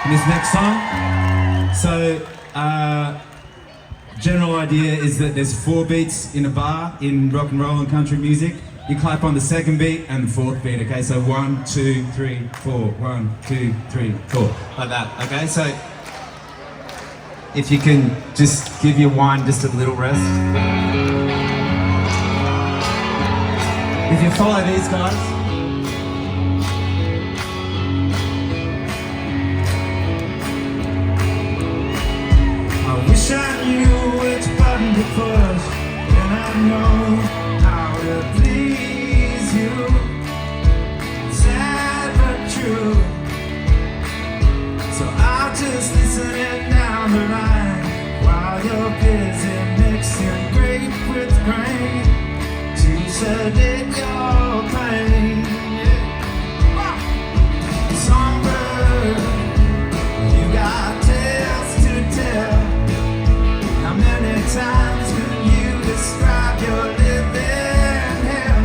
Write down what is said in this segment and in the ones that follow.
this next song. So, general idea is that there's 4 beats in a bar in rock and roll and country music. You clap on the second beat and the 4th beat, okay? So 1, 2, 3, 4, 1, 2, 3, 4, like that, okay? So, if you can just give your wine just a little rest. If you follow these guys, I wish I knew which button to push, and I know how to please you. Sad but true, so I'll just listen it down the line while you're busy mixing grape with grain to sedate your pain. Songbird, you got tales to tell. How many times can you describe your living hell?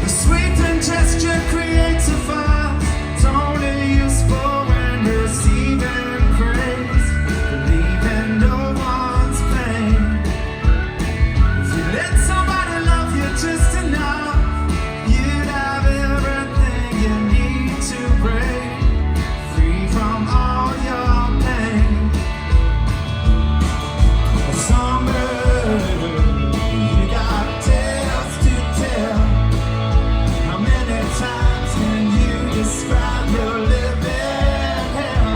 The sweeping gesture creates a fuss. It's only useful when receiving praise, believing no one's pain. If you let somebody love you just enough, you'd have everything you need to break free from all your pain. A songbird, you got tales to tell. How many times can you describe your living hell?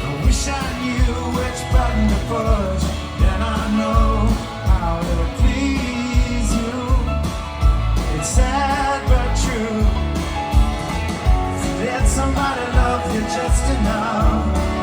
I wish I knew which button to push, then I know how to please you. It's sad but true. Let somebody love you just enough.